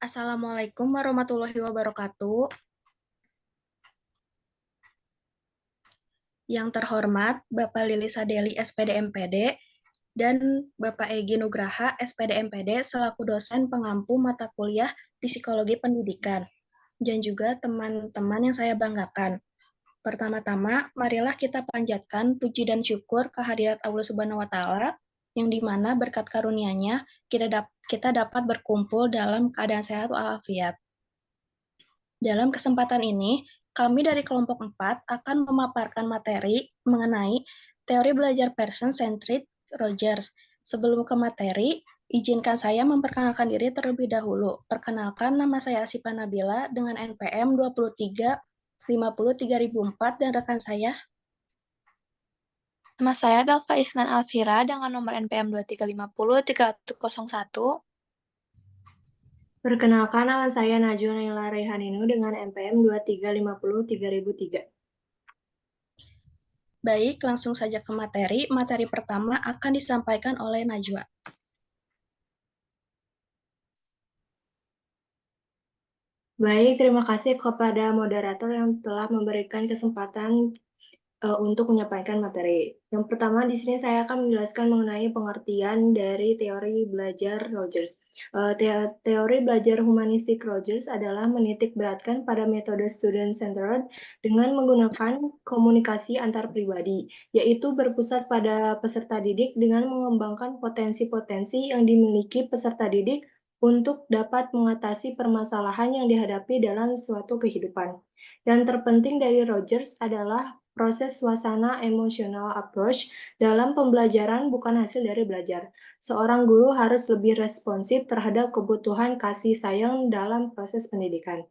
Assalamualaikum warahmatullahi wabarakatuh. Yang terhormat Bapak Lili Sadeli SPD MPD dan Bapak Egi Nugraha SPD MPD selaku dosen pengampu mata kuliah Psikologi Pendidikan dan juga teman-teman yang saya banggakan. Pertama-tama, marilah kita panjatkan puji dan syukur kehadirat Allah Subhanahu wa taala yang dimana berkat karunia-Nya kita dapat berkumpul dalam keadaan sehat walafiat. Dalam kesempatan ini, kami dari kelompok 4 akan memaparkan materi mengenai teori belajar person-centered Rogers. Sebelum ke materi, izinkan saya memperkenalkan diri terlebih dahulu. Perkenalkan, nama saya Asifa Nabila dengan NPM 23 503.004 dan rekan saya. Nama saya Belva Isnan Alfira dengan nomor NPM 23503101. Perkenalkan, nama saya Najwa Naila Rehaninu dengan NPM 23503003. Baik, langsung saja ke materi. Materi pertama akan disampaikan oleh Najwa. Baik, terima kasih kepada moderator yang telah memberikan kesempatan untuk menyampaikan materi. Yang pertama, di sini saya akan menjelaskan mengenai pengertian dari teori belajar Rogers. Teori belajar humanistik Rogers adalah menitik beratkan pada metode student-centered dengan menggunakan komunikasi antar pribadi, yaitu berpusat pada peserta didik dengan mengembangkan potensi-potensi yang dimiliki peserta didik untuk dapat mengatasi permasalahan yang dihadapi dalam suatu kehidupan. Yang terpenting dari Rogers adalah proses suasana emosional approach dalam pembelajaran bukan hasil dari belajar. Seorang guru harus lebih responsif terhadap kebutuhan kasih sayang dalam proses pendidikan.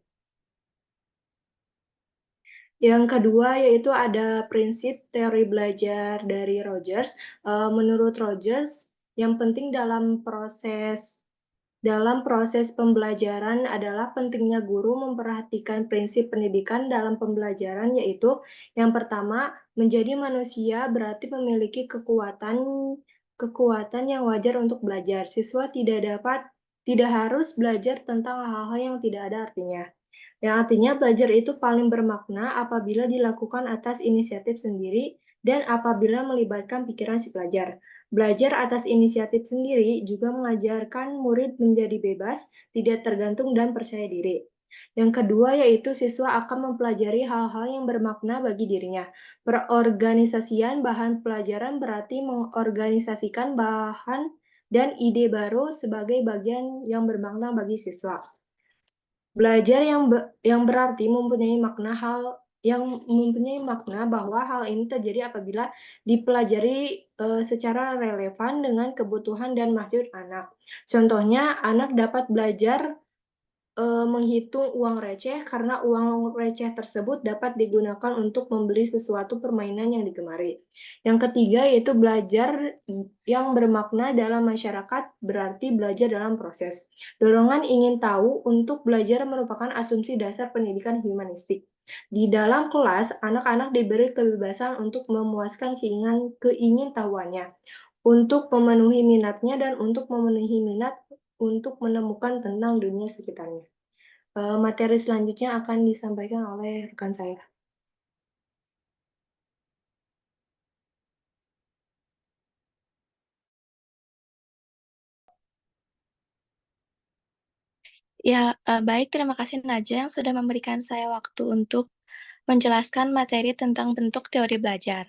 Yang kedua yaitu ada prinsip teori belajar dari Rogers. Menurut Rogers, yang penting dalam proses pembelajaran adalah pentingnya guru memperhatikan prinsip pendidikan dalam pembelajaran, yaitu yang pertama, menjadi manusia berarti memiliki kekuatan yang wajar untuk belajar. Siswa tidak harus belajar tentang hal-hal yang tidak ada artinya. Yang artinya belajar itu paling bermakna apabila dilakukan atas inisiatif sendiri dan apabila melibatkan pikiran si pelajar. Belajar atas inisiatif sendiri juga mengajarkan murid menjadi bebas, tidak tergantung dan percaya diri. Yang kedua yaitu siswa akan mempelajari hal-hal yang bermakna bagi dirinya. Perorganisasian bahan pelajaran berarti mengorganisasikan bahan dan ide baru sebagai bagian yang bermakna bagi siswa. Belajar yang berarti mempunyai makna bahwa hal ini terjadi apabila dipelajari secara relevan dengan kebutuhan dan maksud anak. Contohnya, anak dapat belajar menghitung uang receh karena uang receh tersebut dapat digunakan untuk membeli sesuatu permainan yang digemari. Yang ketiga yaitu belajar yang bermakna dalam masyarakat berarti belajar dalam proses. Dorongan ingin tahu untuk belajar merupakan asumsi dasar pendidikan humanistik. Di dalam kelas, anak-anak diberi kebebasan untuk memuaskan keingintahuannya, untuk memenuhi minatnya dan untuk memenuhi minat untuk menemukan tentang dunia sekitarnya. Materi selanjutnya akan disampaikan oleh rekan saya. Ya, baik, terima kasih Najwa yang sudah memberikan saya waktu untuk menjelaskan materi tentang bentuk teori belajar.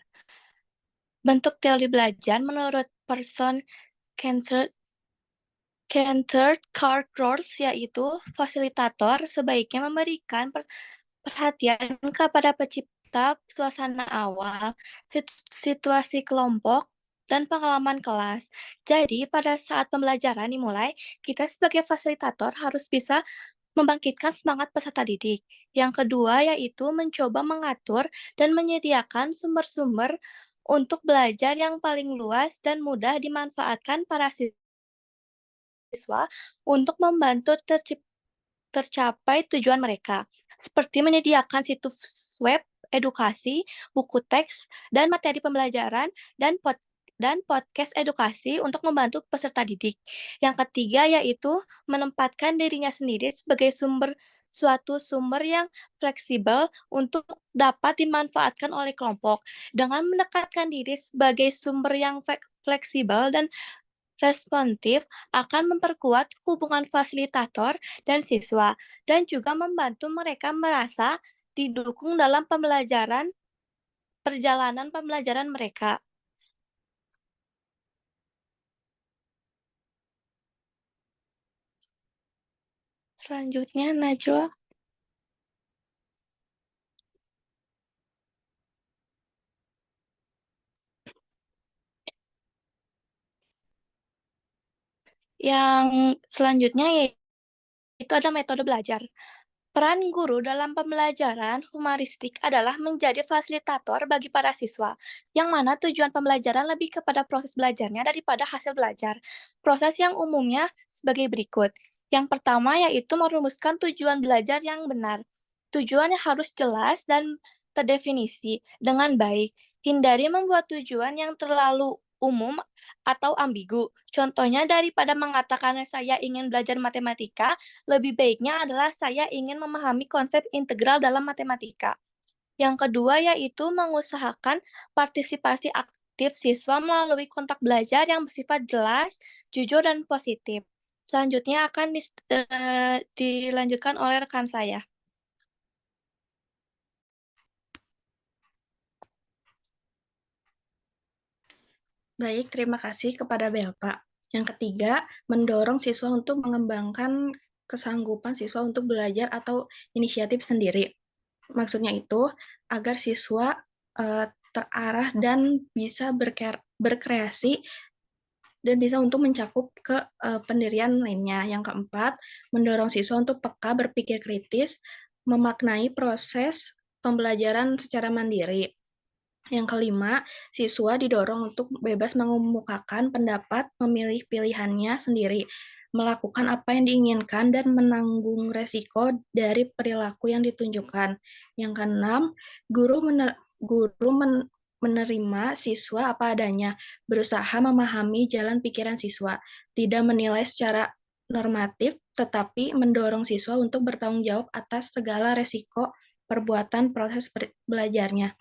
Bentuk teori belajar menurut person centered Rogers yaitu fasilitator sebaiknya memberikan perhatian kepada pencipta suasana awal, situasi kelompok, dan pengalaman kelas. Jadi, pada saat pembelajaran dimulai, kita sebagai fasilitator harus bisa membangkitkan semangat peserta didik. Yang kedua yaitu mencoba mengatur dan menyediakan sumber-sumber untuk belajar yang paling luas dan mudah dimanfaatkan para siswa untuk membantu tercapai tujuan mereka, seperti menyediakan situs web edukasi, buku teks, dan materi pembelajaran, dan dan podcast edukasi untuk membantu peserta didik. Yang ketiga yaitu menempatkan dirinya sendiri sebagai suatu sumber yang fleksibel untuk dapat dimanfaatkan oleh kelompok. Dengan mendekatkan diri sebagai sumber yang fleksibel dan responsif akan memperkuat hubungan fasilitator dan siswa dan juga membantu mereka merasa didukung dalam perjalanan pembelajaran mereka. Selanjutnya, Najwa. Yang selanjutnya yaitu ada metode belajar. Peran guru dalam pembelajaran humanistik adalah menjadi fasilitator bagi para siswa, yang mana tujuan pembelajaran lebih kepada proses belajarnya daripada hasil belajar. Proses yang umumnya sebagai berikut. Yang pertama yaitu merumuskan tujuan belajar yang benar. Tujuannya harus jelas dan terdefinisi dengan baik. Hindari membuat tujuan yang terlalu umum atau ambigu. Contohnya daripada mengatakan saya ingin belajar matematika, lebih baiknya adalah saya ingin memahami konsep integral dalam matematika. Yang kedua yaitu mengusahakan partisipasi aktif siswa melalui kontak belajar yang bersifat jelas, jujur, dan positif. Selanjutnya akan dilanjutkan oleh rekan saya. Baik, terima kasih kepada Belpa. Yang ketiga, mendorong siswa untuk mengembangkan kesanggupan siswa untuk belajar atau inisiatif sendiri. Maksudnya itu, agar siswa terarah dan bisa berkreasi dan bisa untuk mencakup ke pendirian lainnya. Yang keempat, mendorong siswa untuk peka berpikir kritis, memaknai proses pembelajaran secara mandiri. Yang kelima, siswa didorong untuk bebas mengemukakan pendapat, memilih pilihannya sendiri, melakukan apa yang diinginkan, dan menanggung resiko dari perilaku yang ditunjukkan. Yang keenam, guru menerima siswa apa adanya, berusaha memahami jalan pikiran siswa, tidak menilai secara normatif, tetapi mendorong siswa untuk bertanggung jawab atas segala resiko perbuatan proses belajarnya.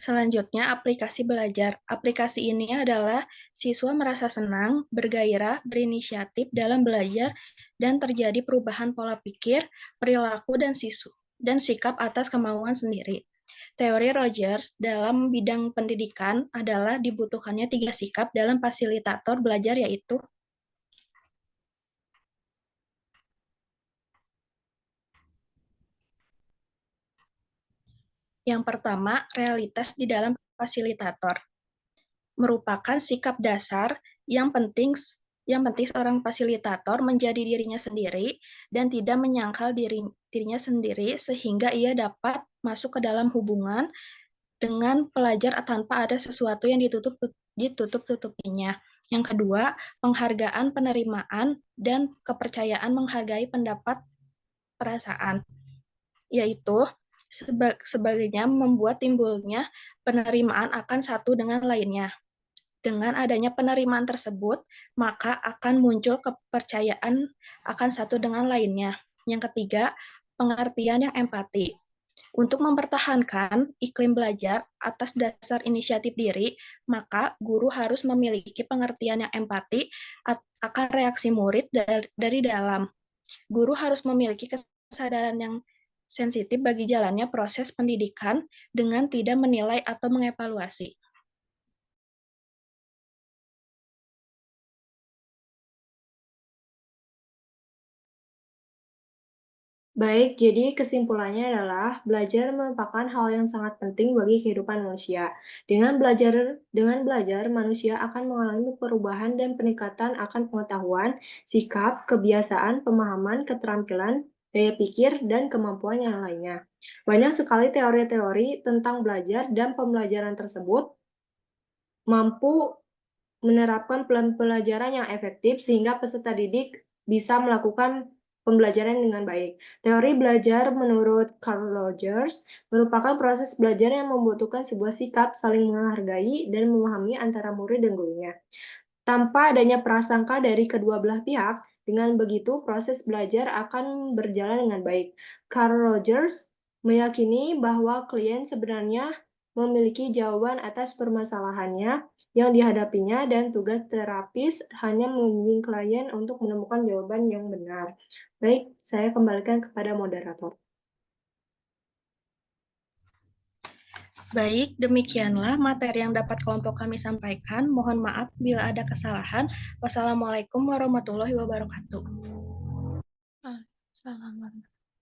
Selanjutnya, aplikasi belajar. Aplikasi ini adalah siswa merasa senang, bergairah, berinisiatif dalam belajar, dan terjadi perubahan pola pikir, perilaku, dan sikap atas kemauan sendiri. Teori Rogers dalam bidang pendidikan adalah dibutuhkannya 3 sikap dalam fasilitator belajar, yaitu yang pertama, realitas di dalam fasilitator. Merupakan sikap dasar yang penting seorang fasilitator menjadi dirinya sendiri dan tidak menyangkal dirinya sendiri sehingga ia dapat masuk ke dalam hubungan dengan pelajar tanpa ada sesuatu yang ditutup-tutupinya. Yang kedua, penghargaan penerimaan dan kepercayaan menghargai pendapat perasaan, yaitu sebagainya membuat timbulnya penerimaan akan satu dengan lainnya. Dengan adanya penerimaan tersebut, maka akan muncul kepercayaan akan satu dengan lainnya. Yang ketiga, pengertian yang empati. Untuk mempertahankan iklim belajar atas dasar inisiatif diri, maka guru harus memiliki pengertian yang empati akan reaksi murid dari dalam. Guru harus memiliki kesadaran yang sensitif bagi jalannya proses pendidikan dengan tidak menilai atau mengevaluasi. Baik, jadi kesimpulannya adalah belajar merupakan hal yang sangat penting bagi kehidupan manusia. Dengan belajar manusia akan mengalami perubahan dan peningkatan akan pengetahuan, sikap, kebiasaan, pemahaman, keterampilan, daya pikir, dan kemampuan yang lainnya. Banyak sekali teori-teori tentang belajar dan pembelajaran tersebut mampu menerapkan pembelajaran yang efektif sehingga peserta didik bisa melakukan pembelajaran dengan baik. Teori belajar menurut Carl Rogers merupakan proses belajar yang membutuhkan sebuah sikap saling menghargai dan memahami antara murid dan gurunya. Tanpa adanya prasangka dari kedua belah pihak, dengan begitu proses belajar akan berjalan dengan baik. Carl Rogers meyakini bahwa klien sebenarnya memiliki jawaban atas permasalahannya yang dihadapinya dan tugas terapis hanya membimbing klien untuk menemukan jawaban yang benar. Baik, saya kembalikan kepada moderator. Baik, demikianlah materi yang dapat kelompok kami sampaikan. Mohon maaf bila ada kesalahan. Wassalamualaikum warahmatullahi wabarakatuh. Assalamualaikum.